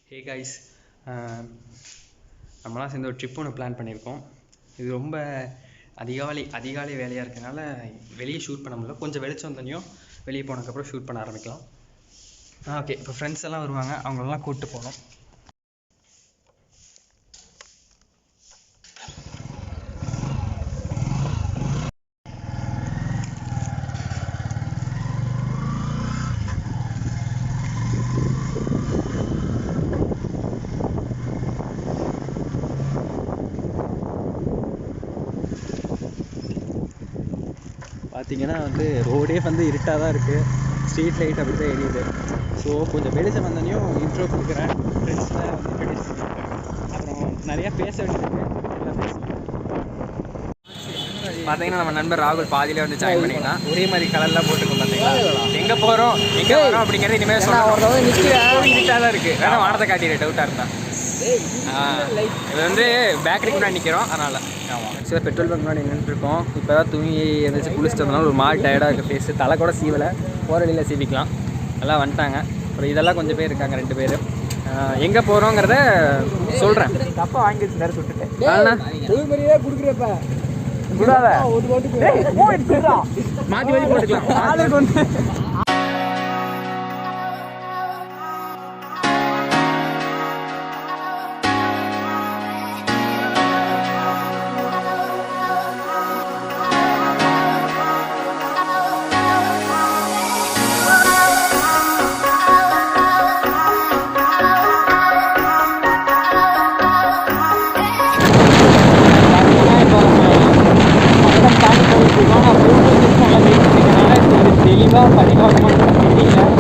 Hey guys, நம்மளாம் சேர்ந்து ஒரு ட்ரிப் ஒன்று பிளான் பண்ணியிருக்கோம். இது ரொம்ப அதிகாலை வேலையாக இருக்கனால வெளியே ஷூட் பண்ண முடியல. கொஞ்சம் வெளிச்சம் தனியும் வெளியே போனதுக்கப்புறம் ஷூட் பண்ண ஆரம்பிக்கலாம். ஓகே, இப்போ ஃப்ரெண்ட்ஸ் எல்லாம் வருவாங்க, அவங்களெல்லாம் கூப்பிட்டு போகணும். பார்த்தீங்கன்னா ரோடே இருட்டாக தான் இருக்குது. ஸ்ட்ரீட் லைட் அப்படி தான் எரியுது. ஸோ கொஞ்சம் வெளிச்சம் வந்தனையும் இன்ட்ரோ கொடுக்குறேன். ஃப்ரெண்ட்ஸில் இன்ட்ரடியூஸ் பண்ணியிருக்கேன். அப்புறம் நிறையா பேச வேண்டியது எல்லாம் பேசலாம். பார்த்தீங்கன்னா நம்ம நண்பர் ராகுல் பாதியிலே ஜாயின் பண்ணிக்கலாம். ஒரே மாதிரி கலர்லாம் போட்டுருக்கோம். பார்த்தீங்களா எங்கே போகிறோம் எங்கே வரோம் அப்படிங்கிறது இனிமேல் சொல்கிறோம். இருட்டாக தான் இருக்குது. வேணா வானத்தை காட்டிடு டவுட்டாக இருந்தால். இது பேக்கரிக்கு முன்னாடி நிற்கிறோம், அதனால். ஆமாம், ஆக்சுவலாக பெட்ரோல் பங்க் முன்னாடி நின்றுருக்கோம். இப்போ தான் தூங்கி எழுந்திரிச்சு குளிச்சுட்டு வந்தனால ஒரு மாதிரி டயர்டாக இருக்குது. ஃபேஸு தலை கூட சீவலை, போகிற வழியில் சீவிக்கலாம். எல்லாம் வந்துட்டாங்க. அப்புறம் இதெல்லாம் கொஞ்சம் பேர் இருக்காங்க, 2 பேர். எங்கே போகிறோங்கிறத சொல்கிறேன். தப்பாக வாங்கி வச்சு நேரம் சுட்டுட்டேன். கொடுக்குறப்ப மாற்றி மாற்றி போட்டுக்கலாம்.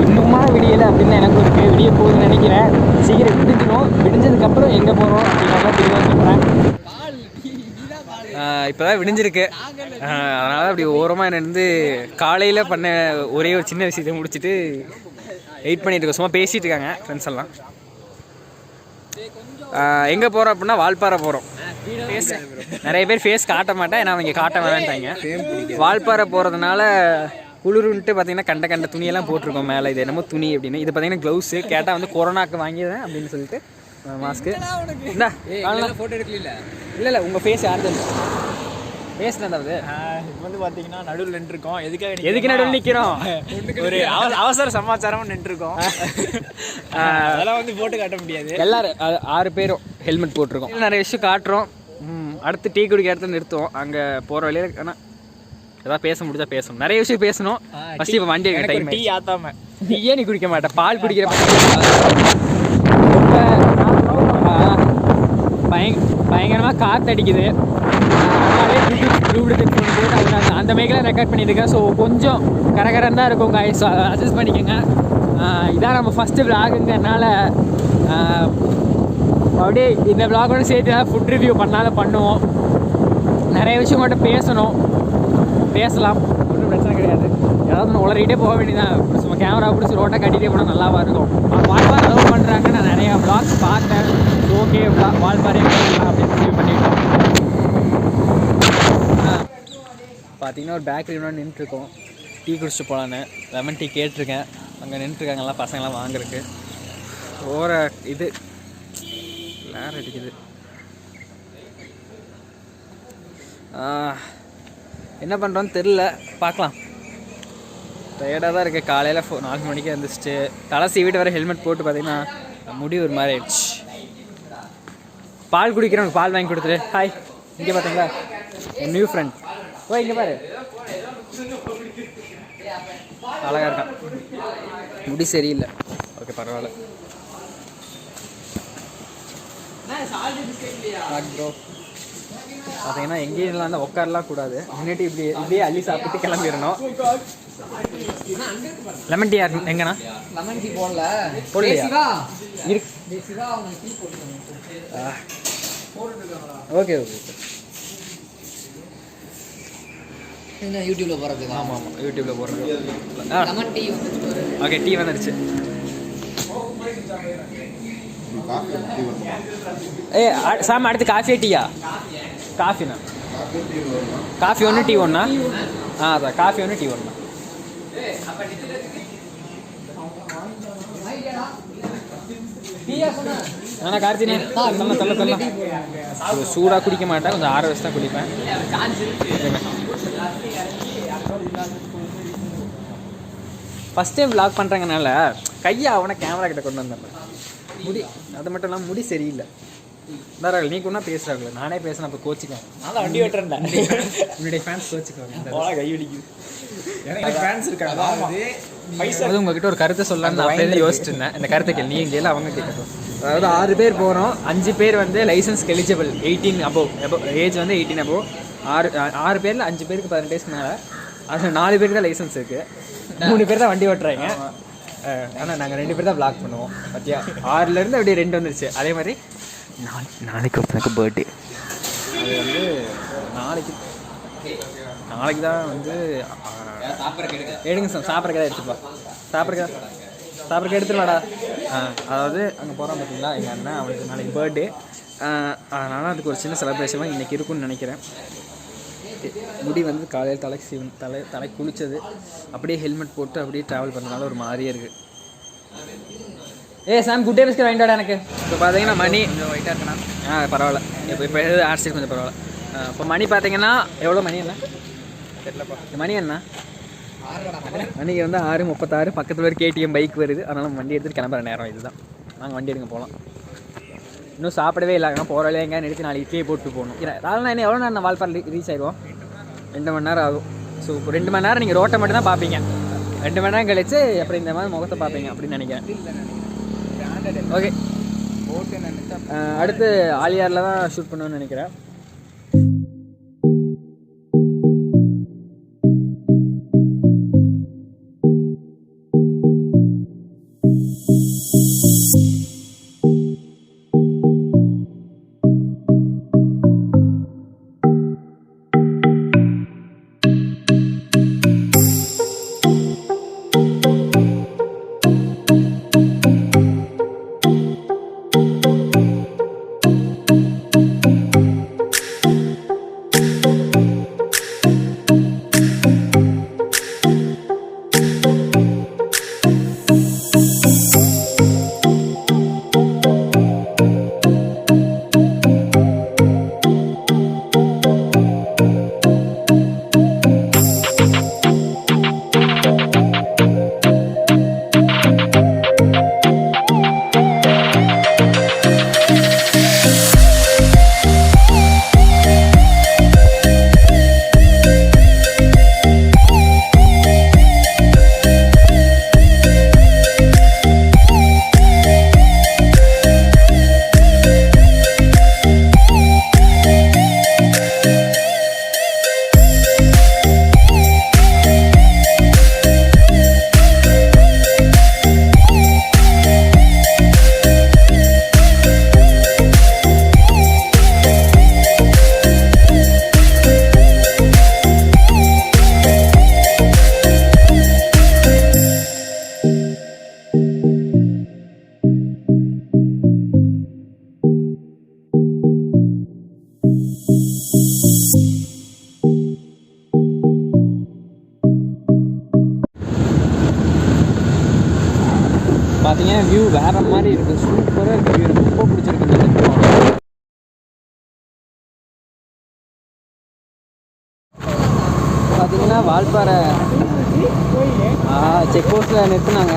இன்னுமா விடியலை அப்படின்னு எனக்கு இருக்குது. விடிய போகுதுன்னு நினைக்கிறேன். சீக்கிரம் விடிஞ்சிடும். விடிஞ்சதுக்கப்புறம் எங்கே போகிறோம் அப்படின்னா தெளிவாக சொல்கிறேன். இப்போ தான் விடிஞ்சிருக்கு. அதனால் அப்படி ஓரமாக இருந்து காலையில் பண்ண ஒரே ஒரு சின்ன விஷயத்தை முடிச்சுட்டு வெயிட் பண்ணிட்டு இருக்கோம். சும்மா பேசிகிட்டு இருக்காங்க ஃப்ரெண்ட்ஸ் எல்லாம். எங்கே போகிறோம் அப்படின்னா வால்பாறை போகிறோம். நிறைய பேர் ஃபேஸ் காட்ட மாட்டேன், ஏன்னா அவங்க காட்ட வேணான்ட்டாங்க. வால்பாறை போகிறதுனால குளிர்ன்ட்டு பார்த்தீங்கன்னா கண்ட துணியெல்லாம் போட்டிருக்கோம் மேலே. இது என்னமோ துணி அப்படின்னு. இது பார்த்தீங்கன்னா க்ளவுஸு. கேட்டால் கொரோனாக்கு வாங்கிடுவேன் அப்படின்னு சொல்லிட்டு மாஸ்க்கு. இந்தா ஃபோட்டோ எடுக்கல. இல்லை உங்கள் ஃபேஸ் யார் பேசுனதாவது இப்போ பார்த்தீங்கன்னா நடுவில் நின்றுருக்கோம். எதுக்கு நடுவில் நிற்கிறோம்? ஒரு அவசர சமாச்சாரம் நின்றுருக்கோம். அதெல்லாம் ஃபோட்டோ காட்ட முடியாது. எல்லாரும் 6 பேரும் ஹெல்மெட் போட்டிருக்கோம். நிறைய விஷயம் காட்டுறோம். அடுத்து டீ குடிக்க இடத்துல நிறுத்துவோம். அங்கே போகிற வழியில் ஆனால் ஏதாவது பேச முடிஞ்சா பேசணும். நிறைய விஷயம் பேசணும். ஃபஸ்ட்டு இப்போ வண்டி எடுக்க டைம். டீ ஆத்தாம டீயே நீ குடிக்க மாட்டேன், பால் குடிக்கிற பயங்கரமாக காற்று அடிக்குது. அந்த மைக்கில் ரெக்கார்ட் பண்ணியிருக்கேன். ஸோ கொஞ்சம் கரகரம் தான் இருக்கும் காய்ஸ், அட்ஜஸ்ட் பண்ணிக்கோங்க. இதான் நம்ம ஃபஸ்ட்டு விளாகுங்கிறனால அப்படியே இந்த விளாகோட சேர்த்து தான் ஃபுட் ரிவ்யூ பண்ணாலும் பண்ணுவோம். நிறைய விஷயம் மட்டும் பேசலாம், ஒன்றும் பிரச்சனை கிடையாது. ஏதாவது ஒன்று உளறிட்டே போக வேண்டியதான். சும்மா கேமரா பிடிச்சி ரோட்டை கட்டிகிட்டே போனால் நல்லாவா இருக்கும். வால்பாறை லவ் பண்ணுறாங்க. நான் நிறையா விளாக்ஸ் பார்த்தேன். ஓகே வால்பாறை அப்படின்னு ரிவ்யூ பண்ணிட்டோம். பார்த்தீங்கன்னா ஒரு பேக்கரி முன்னாடி நின்றுருக்கோம். டீ குடிச்சிட்டு போகலான்னு. லெமன் டீ கேட்டிருக்கேன். அங்கே நின்றுருக்காங்க எல்லாம் பசங்கள்லாம் வாங்குறதுக்கு. இது நேரம் அடிக்குது. என்ன பண்ணுறோன்னு தெரில, பார்க்கலாம். டயர்டாக தான் இருக்குது. காலையில் 4 மணிக்கு எழுந்திரிச்சிட்டு தலை சீவிட்டு வர ஹெல்மெட் போட்டு பார்த்தீங்கன்னா முடி ஒரு மாதிரி ஆயிடுச்சு. பால் குடிக்கிறவங்க பால் வாங்கி கொடுத்துரு. ஹாய், இங்கே பார்த்தீங்களா நியூ ஃப்ரெண்ட். ஓ இங்கே பாரு, அழகாக இருக்கான். முடி சரியில்லை. ஓகே பரவாயில்ல. ப்ரோ பார்த்தீங்கன்னா எங்கேயும் உட்காரலாம் கூடாது. முன்னாடி இப்படியே அள்ளி சாப்பிட்டு கிளம்பிடணும். லெமன் டீ எங்கண்ணா? லெமன் டீ போடலையா? ஓகே யூடியூப்ல போடுறது. ஆமாம் யூடியூப்ல போடுறது. லெமன் டீ ஓகே, டீ வந்துடுச்சு. சாமி அடுத்து காஃபியா டீயா? காஃபிண்ணா. Coffee 1 tea 1. அதான் காஃபி 1 டீ 1. ஆனால் கார்த்தினே தள்ள சூடாக குடிக்க மாட்டேன், கொஞ்சம் ஆற வச்சு தான் குடிப்பேன். ஃபஸ்ட் டைம் vlog பண்ணுறங்கனால கையை அவனை கேமரா கிட்ட கொண்டு வந்தேன். முடி அது மட்டும் இல்லாமல் முடி சரியில்லை. தாராள் நீ கொண்டா பேசுகிறாங்களே, நானே பேசினேன். அப்போ கோச்சிக்குவேன். நான் வண்டி வெட்டுறேன். உன்னுடைய ஃபேன்ஸ் கோச்சிக்குவாங்க. கை வெடிக்குது. எனக்கு ஃபேன்ஸ் இருக்காங்க. அது உங்ககிட்ட ஒரு கருத்தை சொல்லலாம்னு நான் அப்படியே யோசிச்சுட்டு இருந்தேன். இந்த கருத்தை கேள்வி நீ கேள்வி அவங்க கேட்கட்டும். அதாவது 6 பேர் போகிறோம், 5 பேர் வந்து லைசன்ஸ்க்கு எலிஜிபிள், 18 above ஏஜ் வந்து 18 above. 6 பேரில் 5 பேருக்கு 18 வயசுக்கு மேலே. அது 4 பேருக்கு தான் லைசன்ஸ் இருக்குது, 3 பேர் தான் வண்டி ஓட்டுறாங்க. ஆனால் நாங்கள் 2 பேர் தான் vlog பண்ணுவோம். பார்த்தியா, 6லேருந்து அப்படியே 2 வந்துருச்சு. அதே மாதிரி நாளைக்கு ஒருத்தனுக்கு பர்த்டே. அது வந்து நாளைக்கு தான் வந்து எடுங்க சார். சாப்பிட்றக்கா எடுத்துப்பா, சாப்பிட்றக்கா எடுத்துருவாடா. அதாவது அங்கே போகிறான் பார்த்தீங்களா எங்கள் அண்ணன், அவனுக்கு நாளைக்கு பர்த்டே. அதனால் அதுக்கு ஒரு சின்ன செலிப்ரேஷனாக இன்றைக்கி இருக்குன்னு நினைக்கிறேன். முடி வந்து காலையில் தலை குளித்தது, அப்படியே ஹெல்மெட் போட்டு அப்படியே ட்ராவல் பண்ணுறதுனால ஒரு மாதிரியே இருக்குது. சாம் குட் டே பிஸ்கட் வாங்கிட்டாடா எனக்கு. இப்போ பார்த்தீங்கன்னா மணி கொஞ்சம் ஒயிட்டாக இருக்குண்ணா. பரவாயில்ல. இப்போ எது ஆர்சி கொஞ்சம் பரவாயில்ல. இப்போ மணி பார்த்தீங்கன்னா எவ்வளோ மணி என்ன தெரியலப்பா. மணி என்ன மணிக்கு வந்து 6:36. பக்கத்தில் ஒரு கேடிஎம் பைக் வருது, அதனால் வண்டி எடுத்துகிட்டு கிளம்புற நேரம் இதுதான். நாங்கள் வண்டி எடுங்க போகலாம். இன்னும் சாப்பிடவே இல்லை, ஆனால் போகிற வழியாக எங்கேயா நிறுத்தி 4 இட்லியை போட்டு போகணும். அதனால் என்ன எவ்வளோ நேரம் வால்பாறை ரீச் ஆகிடுவோம்? 2 மணி நேரம் ஆகும். ஸோ 2 மணி நேரம் நீங்கள் ரோட்டை மட்டும் தான் பார்ப்பீங்க. 2 மணி நேரம் கழிச்சு அப்புறம் இந்த மாதிரி முகத்தை பார்ப்பீங்க அப்படின்னு நினைக்கிறேன். ஓகே, அடுத்து ஆலியாரில் தான் ஷூட் பண்ணுவேன்னு நினைக்கிறேன். பார்த்தீங்கன்னா வியூ வேறு மாதிரி இருக்குது, சூப்பராக இருக்குது வியூ. எனக்கு ரொம்ப பிடிச்சிருக்கு. பார்த்தீங்கன்னா வால்பாறை செக் போஸ்ட்டில் நிறுத்தினாங்க.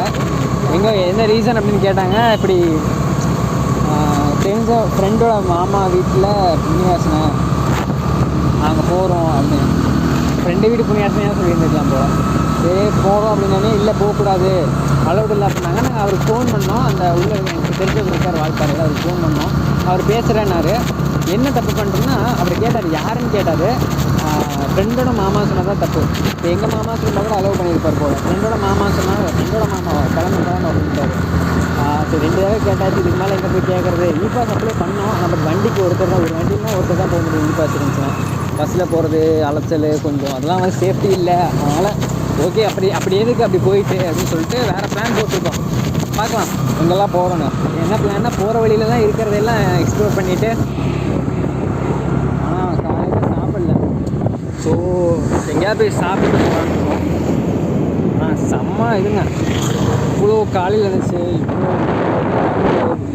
என்ன ரீசன் அப்படின்னு கேட்டாங்க. இப்படி தெரிஞ்ச ஃப்ரெண்டோட மாமா வீட்டில் புண்ணியாசனை நாங்கள் போகிறோம் அப்படின்னு. ஃப்ரெண்டு வீடு புண்ணியாசனையாக சொல்லியிருந்துருக்கலாம் போல். சரி போகிறோம் அப்படின்னே, இல்லை போகக்கூடாது அலவுட் இல்லை அப்படின்னாங்க. நாங்கள் அவருக்கு ஃபோன் பண்ணோம். அந்த உள்ள எனக்கு தெரிஞ்சவர் இருக்கார் வால்பாறையில், அவருக்கு ஃபோன் பண்ணோம். அவர் பேசுகிறேன்னாரு. என்ன தப்பு பண்ணுறேன்னா அவர் கேட்டார், யாருன்னு கேட்டார். ஃப்ரெண்டோட மாமா சொன்னால் தான் தப்பு. இப்போ எங்கள் மாமா சொன்னால் கூட அலோவ் பண்ணியிருப்பார் போல். ஃப்ரெண்டோட மாமா சொன்னால் ஃப்ரெண்டோட மாமாவை கிளம்பு அப்படின்ட்டார். சரி 2 தடவை கேட்டாச்சு, இதுக்கு மேலே எங்கே போய் கேட்குறது. இ பாஸ் அப்ளை பண்ணோம். நம்ம வண்டிக்கு ஒருத்தர் தான், ஒரு வண்டினா ஒருத்தர் தான் போக முடியும். இ பாஸ் இருந்துச்சுன்னா பஸ்ஸில் போகிறது அலைச்சல் கொஞ்சம், அதெல்லாம் வந்து சேஃப்டி இல்லை. அதனால் ஓகே அப்படி எதுக்கு அப்படி போயிட்டு அப்படின்னு சொல்லிட்டு வேறு பிளான் போட்டிருக்கோம். பார்க்கலாம் எங்கெல்லாம் போகிறோன்னு. என்ன பிளான்னா போகிற வழியிலலாம் இருக்கிறதெல்லாம் எக்ஸ்ப்ளோர் பண்ணிவிட்டு. ஆனால் காலையில் சாப்பிடல, ஸோ எங்கேயாவது போய் சாப்பிட்டு போகலான்னு. செம்ம இதுங்க, இவ்வளோ காலையில் இருந்துச்சு.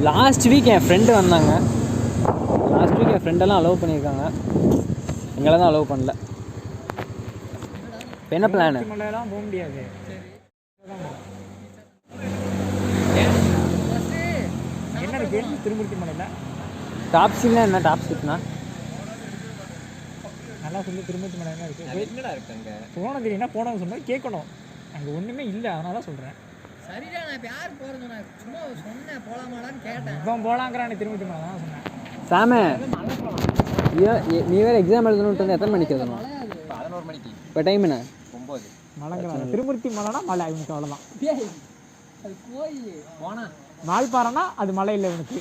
லாஸ்ட் வீக் என் ஃப்ரெண்டு வந்தாங்க. லாஸ்ட் வீக் என் ஃப்ரெண்டெல்லாம் அலோவ் பண்ணியிருக்காங்க, எங்களை தான் அலோவ் பண்ணல. இப்போ என்ன பிளான்? போக முடியாது. என்ன இருக்கு திருமூர்த்தி மலையில்? டாப் சீட்னா என்ன? டாப் சீட்னா நல்லா சொல்லி திருமூர்த்தி மலை என்ன இருக்குது? என்னடா இருக்கு அங்கே? போன தெரியும்னா போனவங்க சொன்னால் கேட்கணும். அங்கே ஒன்றுமே இல்லை, அதனால தான் சொல்கிறேன். சரிடா, நான் இப்போ யார் போகிறேன்னு சும்மா சொன்னேன், போகலாமாடான்னு கேட்டேன். இப்போ போகலாங்கிறான் திருமூர்த்தி மலை தான் சொன்னேன். சாம நீ வேறு எக்ஸாம் எழுதணுன்ட்டு எத்தனை மணிக்கு எழுதணும்? 11 மணிக்கு. இப்போ டைம் என்ன? 9. மலைங்கிறாங்க. திருமூர்த்தி மலைனா மலை, இவனுக்கு அவ்வளோதான். வால்பாறைனா அது மலை இல்லை இவனுக்கு.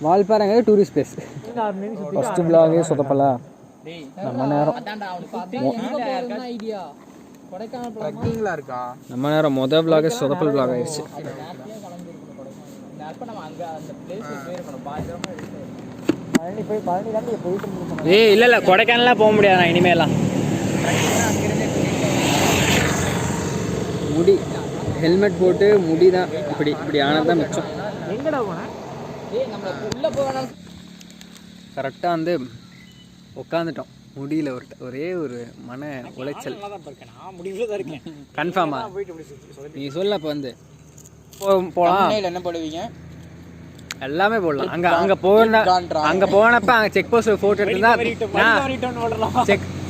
வால்பாறைங்கிறது டூரிஸ்ட் பிளேஸ். ஃபஸ்ட்டு விலாகே சொதப்பலா நம்ம நேரம். நம்ம நேரம் மொதல் விலாகே சொதப்பல் விலாக் ஆயிடுச்சு. ஏய் இல்லை இல்லை, கொடைக்கானலாம் போக முடியாதுண்ணா இனிமேலாம். முடி ஹெல்மெட் போட்டு முடி தான் இப்படி இப்படி ஆனால் தான் மிச்சம். கரெக்டாக வந்து உட்காந்துட்டோம் முடியல. ஒரே ஒரு மன உளைச்சல். கன்ஃபார்மா நீ சொல்ல. இப்போ வந்து போகலாம். என்ன போடுவீங்க? எல்லாமே போடலாம். அங்கே போனப்போ அங்கே செக் போஸ்ட் ஃபோட்டோ எடுத்துருந்தா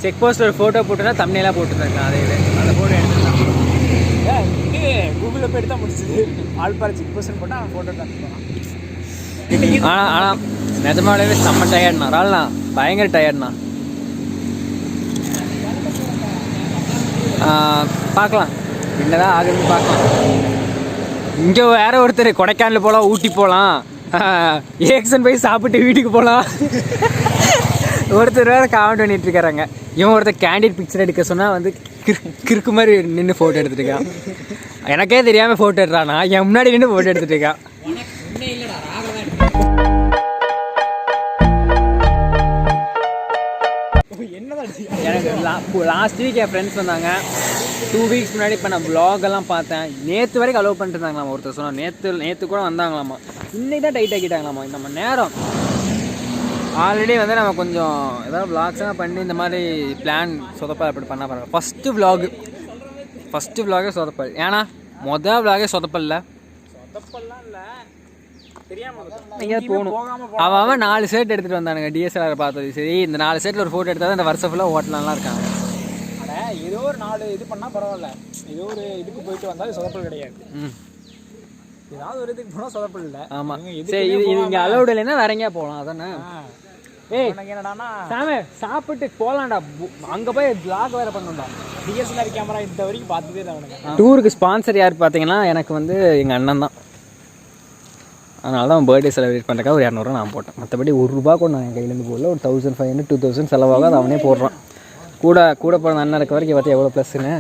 செக் போஸ்ட் ஒரு ஃபோட்டோ போட்டுருந்தா தம்ப்நெயிலாக போட்டுருந்தாங்க. அதை ஃபோட்டோ எடுத்துருந்தான். கூகுளில் போய் எடுத்தா முடிச்சுது. வால்பாறை செக் போஸ்ட் போட்டால் அவன் ஃபோட்டோ தான். ஆனால் நிஜமாவே செம்ம டயர்ட்ண்ணா. ராள்ண்ணா பயங்கர டயர்ட்ண்ணா. பார்க்கலாம் என்னதான் ஆகுதுன்னு பார்க்கலாம். இங்கே வேற ஒருத்தர் கொடைக்கானல் போகலாம், ஊட்டி போகலாம், ஏக்ஷன் போய் சாப்பிட்டு வீட்டுக்கு போகலாம் ஒருத்தர் வேறு காமெண்ட் பண்ணிட்டு இருக்காங்க. இவன் ஒருத்தர் கேண்டிட் பிக்சர் எடுக்க சொன்னால் வந்து கிறுக்கு மாதிரி நின்று ஃபோட்டோ எடுத்துட்டு இருக்கான். எனக்கே தெரியாமல் ஃபோட்டோ எடுறானா, என் முன்னாடி நின்று ஃபோட்டோ எடுத்துட்டு இருக்கான். எனக்கு லாஸ்ட் வீக் என் ஃப்ரெண்ட்ஸ் வந்தாங்க. 2 வீக்ஸ் முன்னாடி இப்போ நான் வ்ளாகெல்லாம் பார்த்தேன். நேற்று வரைக்கும் அலோவ் பண்ணிட்டு இருந்தாங்களாமா. ஒருத்தர் சொன்னால் நேற்று கூட வந்தாங்களாமா. இன்னைக்கு தான் டைட் ஆக்கிட்டாங்களாமா. நம்ம நேரம் ஆல்ரெடி வந்து நம்ம கொஞ்சம் ஏதாவது வ்ளாக்ஸ்லாம் பண்ணி இந்த மாதிரி பிளான் சொதப்பல் அப்படி பண்ண பாருங்க. ஃபஸ்ட்டு வ்ளாகே சொதப்பல். ஏன்னா மொதல் வ்ளாகே சொதப்பல்ல. எங்கேயாவது போகணும். அவன் 4 ஷர்ட் எடுத்துகிட்டு வந்தானுங்க. டிஎஸ்எல்ஆர் பார்த்தது சரி, இந்த 4 ஷர்ட்டில் ஒரு ஃபோட்டோ எடுத்தால் இந்த வருஷம் ஃபுல்லாக ஓட்டலாம் இருக்காங்க. ஏதோ ஒரு 4 இது பண்ணால் பரவாயில்ல. ஏதோ ஒரு இதுக்கு போயிட்டு வந்தால் சொதப்பல் கிடையாது. ஏதாவது ஒரு இதுக்கு போனால் சொதப்பல் இல்லை. ஆமாம் சரி, இது இங்கே அலௌடு இல்லைன்னா வேற எங்கேயா போகலாம். அதானே. ஏய் என்னடானா சாமி சாப்பிட்டு போகலாம்டா. அங்கே போய் வ்ளாக் வேறு பண்ணணும்டா. டிஎஸ்எல்ஆர் கேமரா இந்த வரைக்கும் பார்த்ததே இல்லை அவனுக்கு. டூருக்கு ஸ்பான்சர் யார் பார்த்தீங்கன்னா எனக்கு வந்து எங்கள் அண்ணன் தான். அதனால தான் பர்த்டே செலிப்ரேட் பண்ணுறக்காக ஒரு 200 நான் போட்டேன். மற்றபடி ₹1 கூட நான் என் கையிலேருந்து போடல. ஒரு 1500 2000 செலவாக அது அவனே போடுறான். கூட பிறந்த அண்ணன் இருக்க வரைக்கும் பார்த்து எவ்வளோ ப்ளஸ்ன்னு.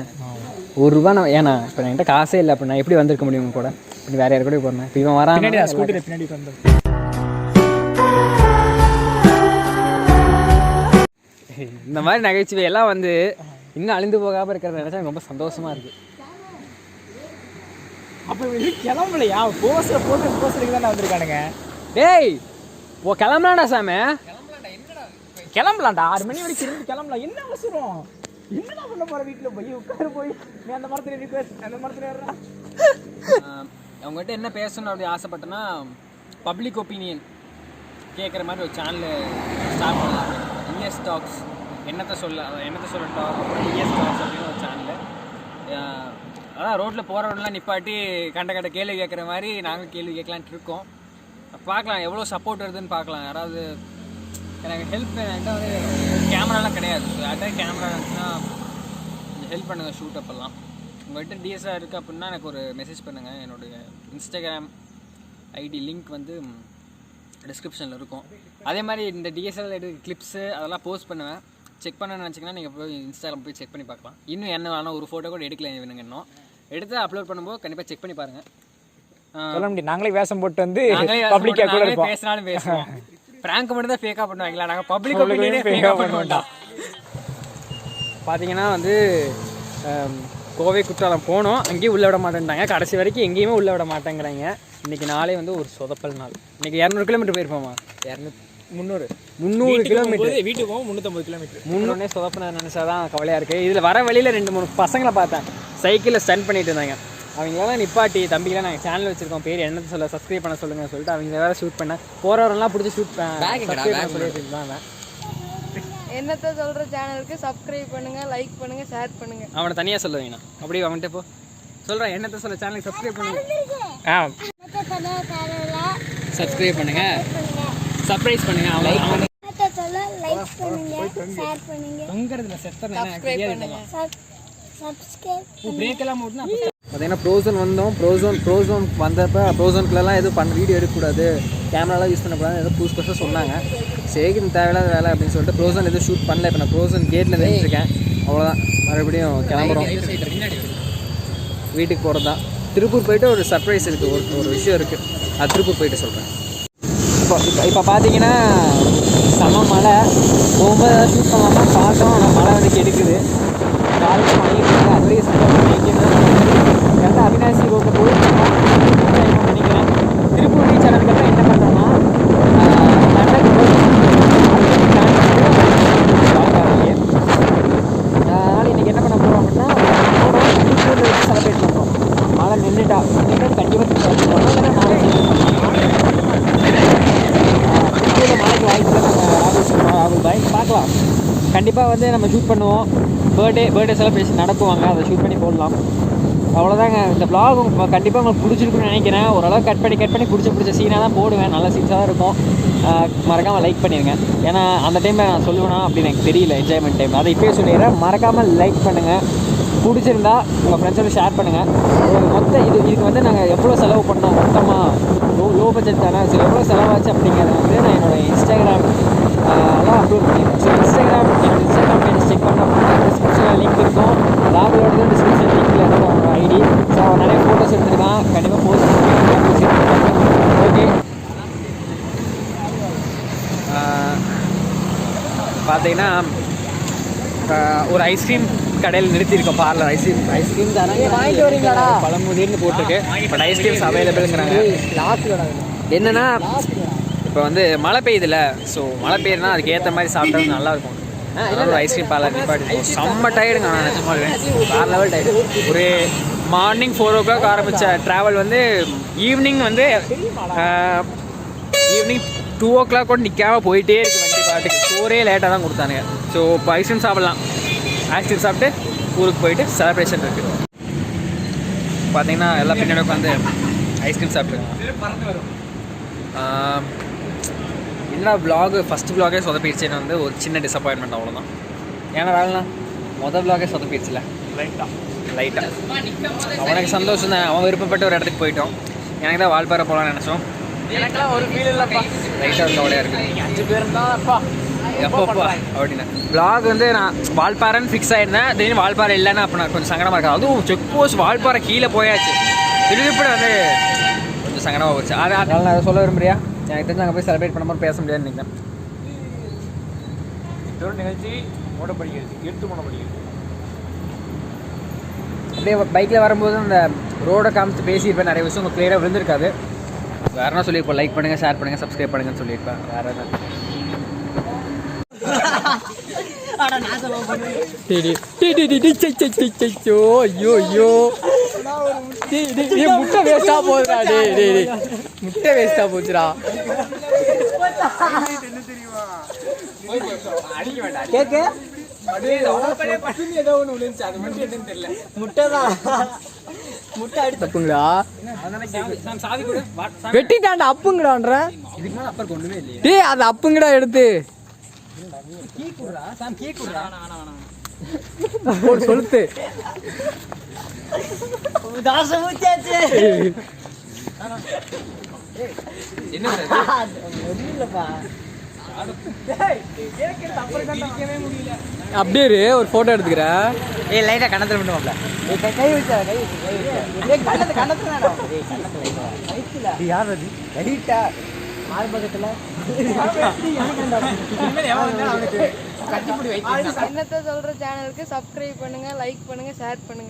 ₹1 நான் ஏன்னா இப்போ என்கிட்ட காசே இல்லை. அப்போ நான் எப்படி வந்திருக்க முடியும் கூட? இப்படி வேறு யாரு கூட போகிறேன். இப்போ இவன் வரான் பின்னாடி வந்து இந்த மாதிரி நகைச்சுவை எல்லாம் வந்து இன்னும் அழிந்து போகாமல் இருக்கிறத நினச்சா எனக்கு ரொம்ப சந்தோஷமாக இருக்குது. அப்போ கிளம்பலையா? போஸ்டருக்கு தானே வந்திருக்கானுங்க. டேய் கிளம்பலாம்டா சாமி. கிளம்பலாம்டா. 6 மணி வரைக்கும் இருந்து கிளம்பலாம். என்ன அவசரம்? என்னடா பண்ண போகிற? வீட்டில் போய் உட்காரு. போய் நீ அந்த மரத்தில் அந்த மரத்தில் ஏறா. அவங்ககிட்ட என்ன பேசணும் அப்படி ஆசைப்பட்டேன்னா, பப்ளிக் ஒப்பீனியன் கேட்குற மாதிரி ஒரு சேனல் ஸ்டார்ட் பண்ணலாம். இஎஸ் டாக்ஸ் என்னத்தை சொல்லட்டா இஎஸ் டாக்ஸ் அப்படின்னு ஒரு சேனலு. அதான் ரோட்டில் போகிறவங்களாம் நிப்பாட்டி கண்ட கேள்வி கேட்குற மாதிரி நாங்கள் கேள்வி கேட்கலான்ட்டு இருக்கோம். பார்க்கலாம் எவ்வளோ சப்போர்ட் வருதுன்னு பார்க்கலாம். யாராவது எனக்கு ஹெல்ப் என்கிட்ட வந்து கேமராலாம் கிடையாது. யார்கிட்ட கேமரா இருந்துச்சுன்னா கொஞ்சம் ஹெல்ப் பண்ணுங்கள் ஷூட் அப்பெல்லாம். உங்கள்கிட்ட டிஎஸ்ஆர் இருக்குது அப்படின்னா எனக்கு ஒரு மெசேஜ் பண்ணுங்கள். என்னுடைய இன்ஸ்டாகிராம் ஐடி லிங்க் வந்து டிஸ்கிரிப்ஷனில் இருக்கும். அதே மாதிரி இந்த டிஎஸ்எல்ஆர் எடுக்க கிளிப்ஸு அதெல்லாம் போஸ்ட் பண்ணுவேன். செக் பண்ணணும்னு நினச்சிங்கன்னா நீங்கள் போய் இன்ஸ்டாகிராம் போய் செக் பண்ணி பார்க்கலாம். இன்னும் என்ன வேணால் ஒரு ஃபோட்டோ கூட எடுக்கல வேணுங்க. இன்னும் எடுத்து அப்லோட் பண்ணும்போது கண்டிப்பாக செக் பண்ணி பாருங்கள். சொல்ல முடியும். நாங்களே வேஷம் போட்டு வந்து பப்ளிக்காக கூட பேசினாலும் பேசுவோம். ப்ராங்க் மட்டும் தான் ஃபேக்காக பண்ணுவாங்களா? நாங்கள் பப்ளிக் ஃபேக்காக பண்ண மாட்டோம். பார்த்தீங்கன்னா வந்து கோவை குற்றாலம் போனோம், அங்கேயும் உள்ளே விட மாட்டேன்ட்டாங்க. கடைசி வரைக்கும் எங்கேயுமே உள்ளே விட மாட்டேங்கிறாங்க. இன்றைக்கி நாளே வந்து ஒரு சொதப்பல் நாள். இன்றைக்கி 200 கிலோமீட்டர் போயிருப்போமா? 300 கிலோமீட்டர். வீட்டுக்கு போகும் 350 கிலோமீட்டர். 300 சொதப்பின நினச்சா தான் கவலையாக இருக்குது. இதில் வர வழியில் 2-3 பசங்களை பார்த்தேன், சைக்கிளில் ஸ்டன் பண்ணிட்டு இருந்தாங்க. அவங்களெல்லாம் நிப்பாட்டி, தம்பிக்கெல்லாம் நாங்கள் சேனல் வச்சுருக்கோம், பேர் என்னது சொல்ல, சப்ஸ்கிரைப் பண்ண சொல்லுங்கன்னு சொல்லிட்டு அவங்க வேறு ஷூட் பண்ணேன். போகிறவரெல்லாம் பிடிச்சி ஷூட் சொல்லிட்டு இருந்தாங்க. என்னத்தை சொல்கிற சேனலுக்கு சப்ஸ்கிரைப் பண்ணுங்கள், லைக் பண்ணுங்கள், ஷேர் பண்ணுங்கள். அவனை தனியாக சொல்லுவீங்கண்ணா, அப்படியே அவன்கிட்ட போ சொல்கிறேன். என்னத்தை சொல்ல சேனலுக்கு சப்ஸ்கிரைப் பண்ணுங்கள், சப்ஸ்கிரைப் பண்ணுங்கள், சர்ப்ரைஸ் பண்ணுங்கள். அவன் பிரேக்கெல்லாம் போட்டுனா பார்த்தீங்கன்னா ப்ரோசோன் வந்தோம். ப்ரோசோன் வந்தப்போ ப்ரோசோனுக்குலாம் எதுவும் வீடியோ எடுக்கக்கூடாது, கேமராலாம் யூஸ் பண்ணக்கூடாது, ஏதோ புதுசாக சொன்னாங்க. சரி இந்த தேவையில்லாத வேலை அப்படின்னு சொல்லிட்டு ப்ரோசோன் எதுவும் ஷூட் பண்ணல. இப்போ நான் ப்ரோசோன் கேட்டில் நின்றுருக்கேன், அவ்வளோதான். மறுபடியும் கிளம்புறோம், வீட்டுக்கு போகிறது தான். திருப்பூர் போயிட்டு ஒரு சர்ப்ரைஸ் இருக்குது, ஒரு விஷயம் இருக்குது, அது திருப்பூர் போயிட்டு சொல்கிறேன். இப்போ பார்த்தீங்கன்னா செம மழை. போகும்போது ஏதாவது ஷூட் பண்ணலாமா பார்த்தோம், ஆனால் மழை வந்து கெடுக்குது. காலையில் மழைக்கு அது வரைக்கும் சந்தோஷம் கரெக்டாக அவினாசி ரோட்டில் போயிட்டு நினைக்கிறேன். திருப்பூர் ரீச் ஆனதுக்கப்புறம் என்ன பண்ணுறோம்னா அதனால் இன்றைக்கி என்ன பண்ண போகிறோம் அப்படின்னா திருப்பூரில் வச்சு செலிப்ரேட் பண்ணுறோம். மழை நின்றுட்டா கண்டிப்பாக இல்லைன்னா நாளை நாளைக்கு வாய்ப்பு ராகுல் பாய் பார்க்கலாம். கண்டிப்பாக வந்து நம்ம ஷூட் பண்ணுவோம். பர்த்டே செலிப்ரேஷன் நடக்குவாங்க, அதை ஷூட் பண்ணி போடலாம். அவ்வளோதாங்க. இந்த vlog கண்டிப்பாக உங்களுக்கு பிடிச்சிருக்குன்னு நினைக்கிறேன். ஓரளவு கட் பண்ணி பிடிச்ச சீனாக தான் போடுவேன், நல்ல சீன்ஸாக தான் இருக்கும். மறக்காமல் லைக் பண்ணிடுங்க. ஏன்னா அந்த டைமில் நான் சொல்லுவேனா அப்படின்னு எனக்கு தெரியல, என்ஜாய்மெண்ட் டைம். அதை இப்போயே சொல்லிடுறேன், மறக்காமல் லைக் பண்ணுங்கள். பிடிச்சிருந்தா உங்கள் ஃப்ரெண்ட்ஸோட ஷேர் பண்ணுங்கள். இதுக்கு வந்து நாங்கள் எவ்வளோ செலவு பண்ணோம் மொத்தமாக, லோ பட்ஜெட் தானே, ஸோ எவ்வளோ செலவாச்சு அப்படிங்கிறத வந்து நான் என்னோடய இன்ஸ்டாகிராம் எல்லாம் அப்லோட் பண்ணியிருக்கேன். ஸோ என்னோட இன்ஸ்டாகிராம் பேஜ் செக் பண்ண அப்படின்னா டிஸ்கிரிப்ஷனில் லிங்க் இருக்கும். ராகுலோட டிஸ்கிரிப்ஷன் லிங்க்கில் இருக்கும் அவனோட ஐடி. ஸோ அவன் நிறைய ஃபோட்டோஸ் எடுத்துருக்கான், கண்டிப்பாக போஸ்ட் ஓகே. பார்த்தீங்கன்னா ஒரு ஐஸ்கிரீம் கடையில் நிறுத்தியிருக்கோம், பார்லர். ஐஸ்கிரீம் தானே வாங்கிட்டு வரீங்களா, பழமுதிர்னு போட்டிருக்கு. பட் ஐஸ்கிரீம்ஸ் அவைலபிள்ங்கிறாங்க. என்னென்னா இப்போ வந்து மழை பெய்யுதுல்ல, ஸோ மழை பெய்யுதுன்னா அதுக்கு ஏற்ற மாதிரி சாப்பிட்டா நல்லாயிருக்கும். ஒரு ஐஸ்கிரீம் பார்லர் நிப்பாட்டி செம்ம டயர்டுங்க. நான் நிஜமாவே வேறு லெவல் டயர்டு. ஒரு மார்னிங் 4 o'clock ஆரம்பித்த ட்ராவல் வந்து ஈவினிங் 2 o'clock கூட நிற்காமல் போயிட்டே இருக்குது வண்டி பாட்டுக்கு. சோறே லேட்டாக தான் கொடுத்தானுங்க. ஸோ இப்போ ஐஸ்கிரீம் சாப்பிட்லாம். ஐஸ்கிரீம் சாப்பிட்டு ஊருக்கு போயிட்டு செலிப்ரேஷன் இருக்குது. பார்த்தீங்கன்னா எல்லாம் பின்னாடி உட்காந்து ஐஸ்கிரீம் சாப்பிட்டுருக்காங்க. என்ன ஃபஸ்ட் vlog சொதப்பிடுச்சுன்னு வந்து ஒரு சின்ன டிசப்பாயின்மெண்ட், அவ்வளோதான். ஏன்னா வேலைண்ணா மொதல் vlog சொதப்பிடுச்சுல லைட்டாக. அவனுக்கு சந்தோஷம் தான், அவன் விருப்பப்பட்ட ஒரு இடத்துக்கு போயிட்டோம். எனக்கு தான் வால்பாறை போகலான்னு நினச்சோம். எனக்குலாம் ஒரு ஃபீல் இல்லைப்பா, லைட்டாக ஒரு கவலையாக இருக்குது. 5 பேர் இருந்தாப்பா எப்பப்பா அப்படின்னு. vlog வந்து நான் வால்பாறைன்னு ஃபிக்ஸ் ஆகிருந்தேன். திடீர்னு வால்பாறை இல்லைன்னா அப்போ நான் கொஞ்சம் சங்கடமாக இருக்காது. அதுவும் செக் போஸ்ட் வால்பாறை கீழே போயாச்சு, திருப்பி வந்து கொஞ்சம் சங்கடமாக போச்சு. அதனால் நான் சொல்ல விரும்புறியா, எனக்கு தெரிஞ்சு அங்கே போய் செலிப்ரேட் பண்ண மாதிரி பேச முடியாதுன்னு நினைக்கிறேன். இதோட நிகழ்ச்சி மூடப்படுகிறது, எடுத்து மூடப்படுகிறது. அப்படியே பைக்கில் வரும்போது அந்த ரோடை காமிச்சு பேசியிருப்பேன், நிறைய விஷயம் உங்களுக்கு கிளியராக விழுந்திருக்காது. வேறு என்ன சொல்லியிருப்போம், லைக் பண்ணுங்கள், ஷேர் பண்ணுங்கள், சப்ஸ்கிரைப் பண்ணுங்கன்னு சொல்லியிருப்பேன். வேறு என்ன முட்டை வேஸ்டா போகுதுடா, முட்டை வேஸ்டா போச்சுடா. கேக்கு தப்புங்களா, வெட்டிட்டாண்டா அப்புங்கடான்ற. டேய் அது அப்புங்கடா எடுத்து சொல்லுது. அப்படியே ஒரு போட்டோ எடுத்துக்கிறேன். ஏய் லைட்டா கணத்துல மட்டும் கை வச்சா யார் அது லைட்டா ஆல்பகத்துல என்னத்தை சொல்ற சேனலுக்கு சப்ஸ்கிரைப் பண்ணுங்க, லைக் பண்ணுங்க, ஷேர் பண்ணுங்க.